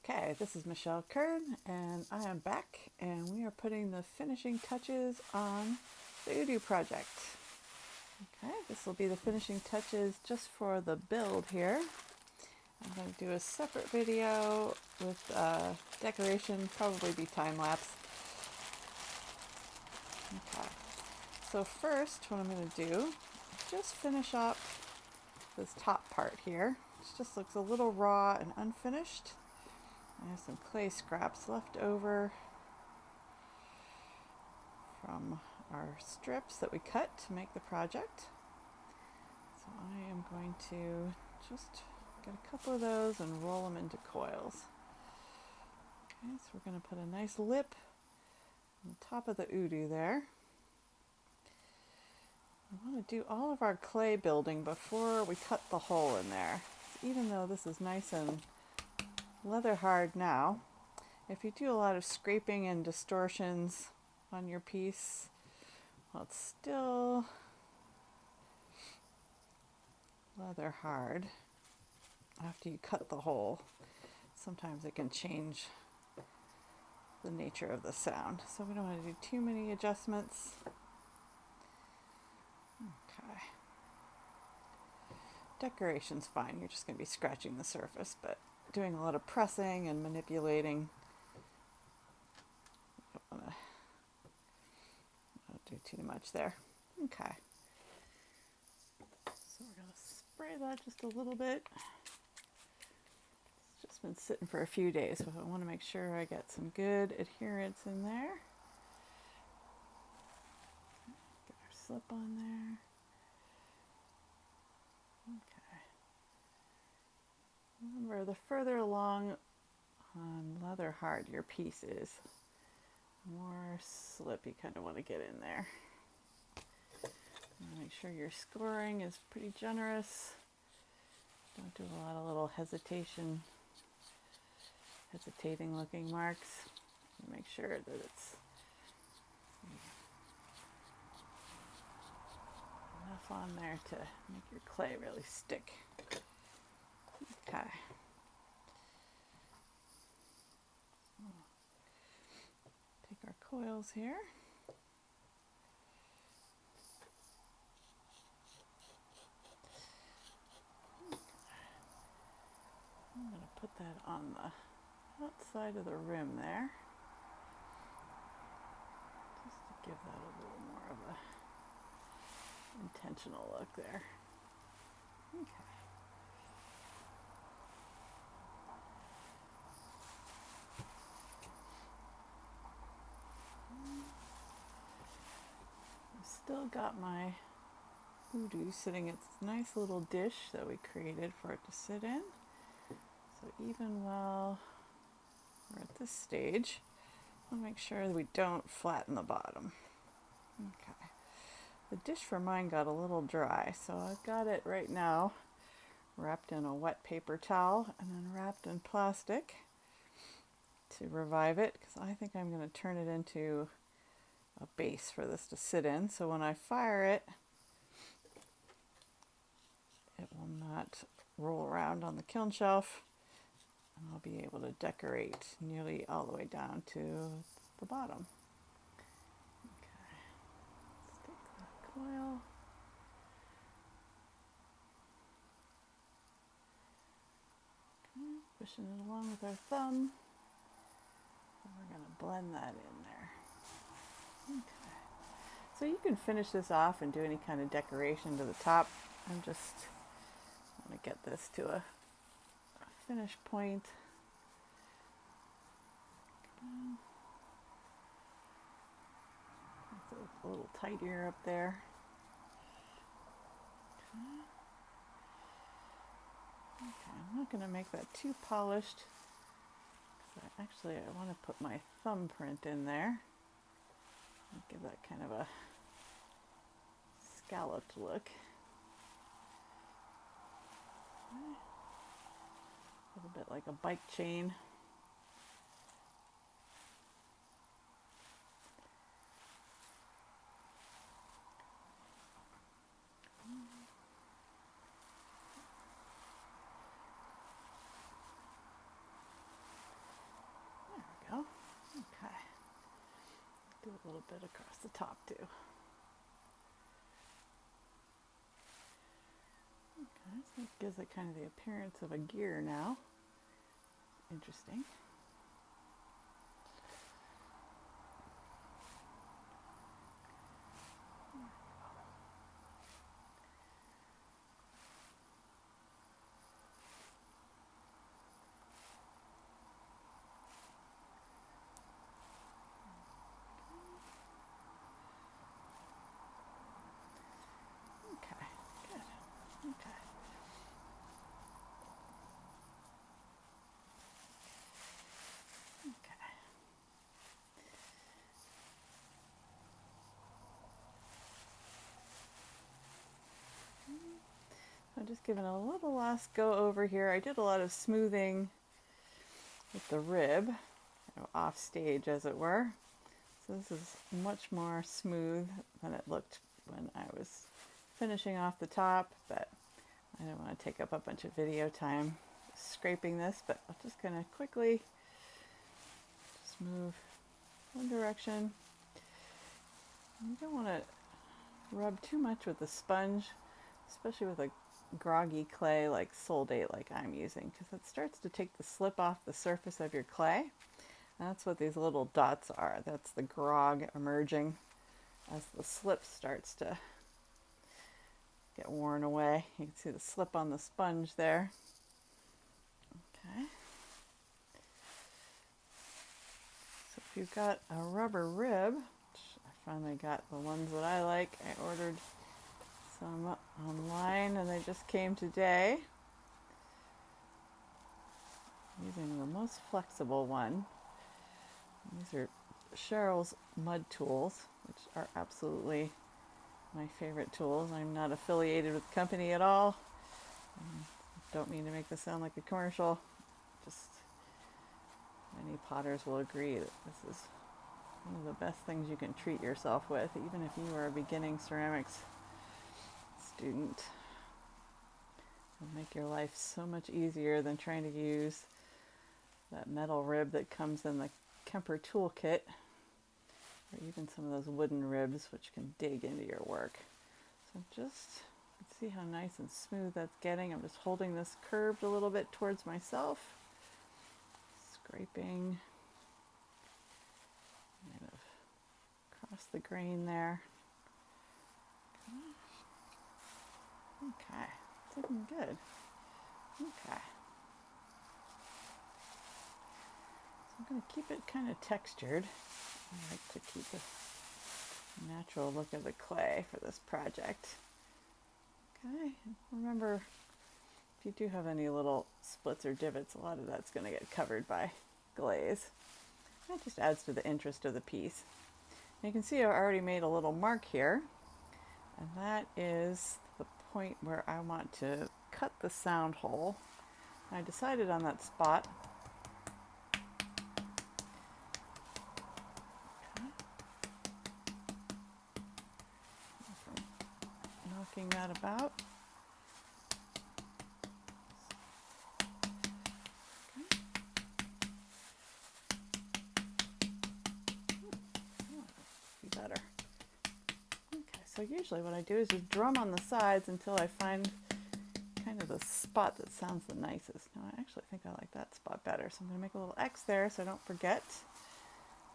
Okay, this is Michelle Kern, and I am back, and we are putting the finishing touches on the Odoo project. Okay, this will be the finishing touches just for the build here. I'm going to do a separate video with decoration, probably be time-lapse. Okay, so first what I'm going to do is just finish up this top part here. It just looks a little raw and unfinished. I have some clay scraps left over from our strips that we cut to make the project. So I am going to just get a couple of those and roll them into coils. Okay, so we're going to put a nice lip on the top of the Odoo there. We want to do all of our clay building before we cut the hole in there. So even though this is nice and leather hard now, if you do a lot of scraping and distortions on your piece, well, it's still leather hard after you cut the hole. Sometimes it can change the nature of the sound, so we don't want to do too many adjustments. Okay. Decoration's fine, you're just going to be scratching the surface, but doing a lot of pressing and manipulating, I don't want to do too much there. Okay. So we're going to spray that just a little bit. It's just been sitting for a few days, so I want to make sure I get some good adherence in there. Get our slip on there. Okay. Remember, the further along on leather hard your piece is, the more slip you kind of want to get in there. Make sure your scoring is pretty generous. Don't do a lot of little hesitating looking marks. Make sure that it's enough on there to make your clay really stick. Okay. Take our coils here. I'm going to put that on the outside of the rim there, just to give that a little more of a intentional look there. Okay. I've still got my Odoo sitting in this nice little dish that we created for it to sit in. So even while we're at this stage, I'll make sure that we don't flatten the bottom. Okay. The dish for mine got a little dry, so I've got it right now wrapped in a wet paper towel and then wrapped in plastic to revive it, because I think I'm going to turn it into a base for this to sit in. So when I fire it, it will not roll around on the kiln shelf, and I'll be able to decorate nearly all the way down to the bottom. Okay, let's take that coil. Okay, pushing it along with our thumb. And we're going to blend that in there. Okay. So you can finish this off and do any kind of decoration to the top. I'm just want to get this to a finish point. Okay. It's a little tighter up there. Okay. Okay, I'm not going to make that too polished. Actually, I want to put my thumbprint in there. Give that kind of a scalloped look. Okay. A little bit like a bike chain. a little bit across the top too. Okay, so it gives it kind of the appearance of a gear now. Interesting. Okay, good. Okay. Okay. I'm just giving a little last go over here. I did a lot of smoothing with the rib, off stage as it were. So this is much more smooth than it looked when I was finishing off the top, but I don't want to take up a bunch of video time scraping this, but I'm just going to quickly just move one direction. You don't want to rub too much with the sponge, especially with a groggy clay like Soldate like I'm using, because it starts to take the slip off the surface of your clay. And that's what these little dots are. That's the grog emerging as the slip starts to get worn away. You can see the slip on the sponge there. Okay. So if you've got a rubber rib, which I finally got the ones that I like, I ordered some online and they just came today. I'm using the most flexible one. These are Cheryl's mud tools, which are absolutely my favorite tools. I'm not affiliated with the company at all. Don't mean to make this sound like a commercial. Just many potters will agree that this is one of the best things you can treat yourself with, even if you are a beginning ceramics student. It'll make your life so much easier than trying to use that metal rib that comes in the Kemper toolkit, or even some of those wooden ribs which can dig into your work. So just see how nice and smooth that's getting. I'm just holding this curved a little bit towards myself, scraping kind of across the grain there. Okay, it's looking good. Okay. So I'm going to keep it kind of textured. I like to keep a natural look of the clay for this project. Okay, remember, if you do have any little splits or divots, a lot of that's going to get covered by glaze. That just adds to the interest of the piece. And you can see I've already made a little mark here, and that is the point where I want to cut the sound hole. I decided on that spot. Knocking that about. Better. Okay, so usually what I do is just drum on the sides until I find kind of the spot that sounds the nicest. Now I actually think I like that spot better, so I'm going to make a little X there so I don't forget.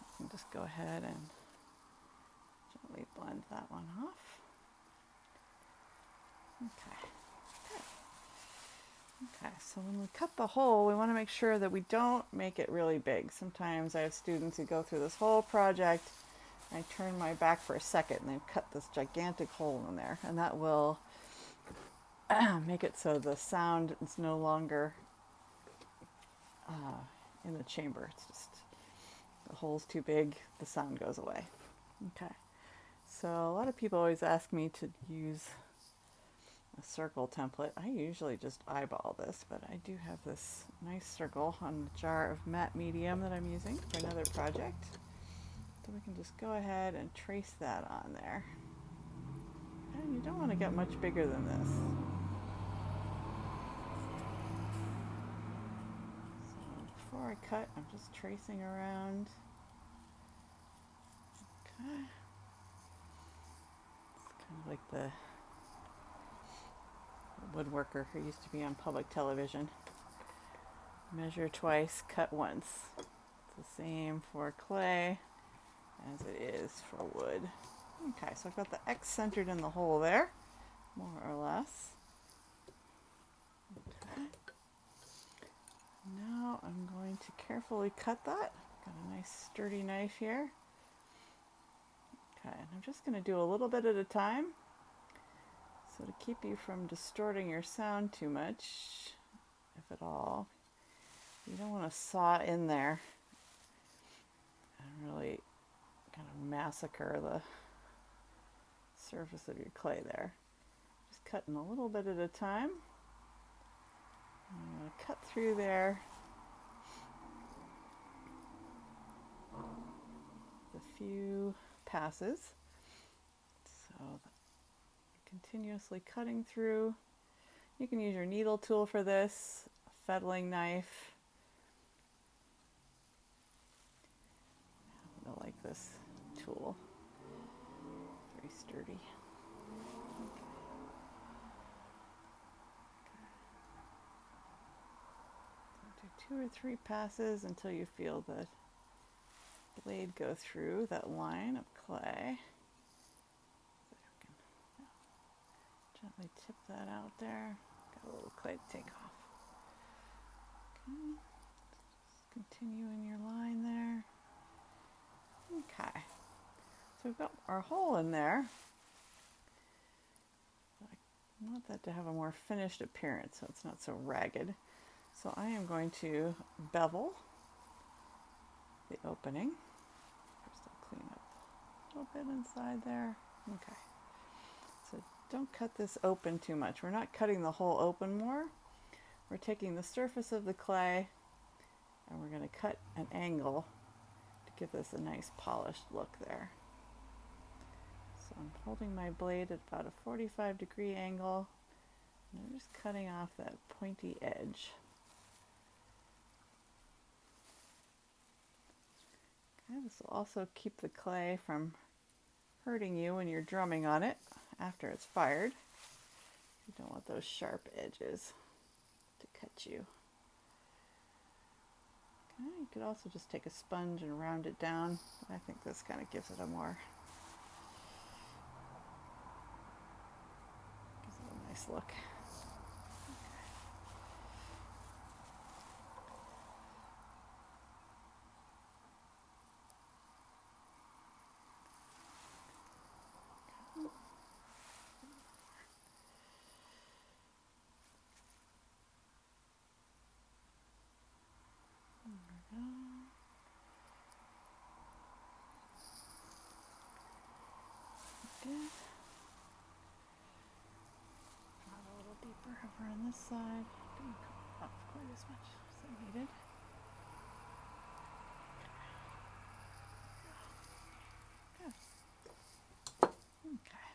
I can just go ahead and gently blend that one off. Okay. Okay, so when we cut the hole, we want to make sure that we don't make it really big. Sometimes I have students who go through this whole project, I turn my back for a second and they've cut this gigantic hole in there, and that will make it so the sound is no longer in the chamber. It's just the hole's too big, the sound goes away. Okay, so a lot of people always ask me to use a circle template. I usually just eyeball this, but I do have this nice circle on a jar of matte medium that I'm using for another project. So we can just go ahead and trace that on there. And you don't want to get much bigger than this. So before I cut, I'm just tracing around. Okay. It's kind of like the woodworker who used to be on public television. Measure twice, cut once. It's the same for clay as it is for wood. Okay, so I've got the X centered in the hole there, more or less. Okay. Now I'm going to carefully cut that. Got a nice sturdy knife here. Okay, and I'm just going to do a little bit at a time. So to keep you from distorting your sound too much, if at all, you don't want to saw in there and really kind of massacre the surface of your clay there. Just cutting a little bit at a time. I'm going to cut through there the few passes. So continuously cutting through. You can use your needle tool for this, a fettling knife. I like this tool. Very sturdy. Okay. So do 2 or 3 passes until you feel the blade go through that line of clay. So you can gently tip that out there. Got a little clay to take off. Okay. Just continue in your line there. Okay. So we've got our hole in there. I want that to have a more finished appearance so it's not so ragged. So I am going to bevel the opening. First I'll clean up a little bit inside there. Okay. So don't cut this open too much. We're not cutting the hole open more. We're taking the surface of the clay and we're going to cut an angle to give this a nice polished look there. So I'm holding my blade at about a 45-degree angle and I'm just cutting off that pointy edge. Okay, this will also keep the clay from hurting you when you're drumming on it after it's fired. You don't want those sharp edges to cut you. Okay, you could also just take a sponge and round it down. I think this kind of gives it a nice look. Good. Draw a little deeper over on this side. Didn't come off quite as much as I needed. Good. Okay.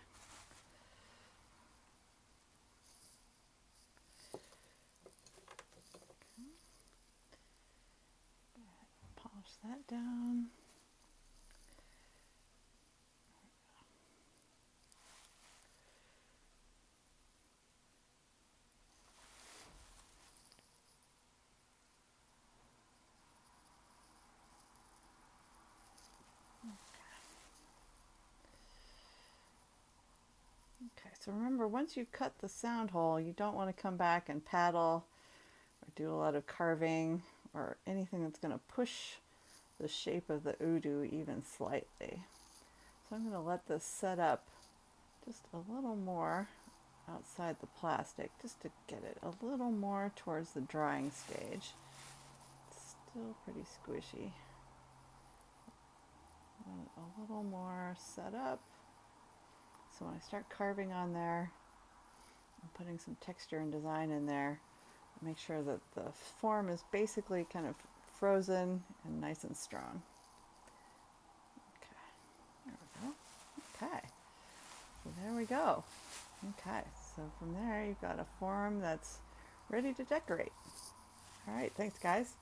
Polish that down. Okay, so remember, once you cut the sound hole, you don't want to come back and paddle or do a lot of carving or anything that's going to push the shape of the udu even slightly. So I'm going to let this set up just a little more outside the plastic, just to get it a little more towards the drying stage. It's still pretty squishy. A little more set up. So when I start carving on there, I'm putting some texture and design in there. Make sure that the form is basically kind of frozen and nice and strong. Okay, there we go. Okay, so there we go. Okay, so from there you've got a form that's ready to decorate. All right, thanks guys.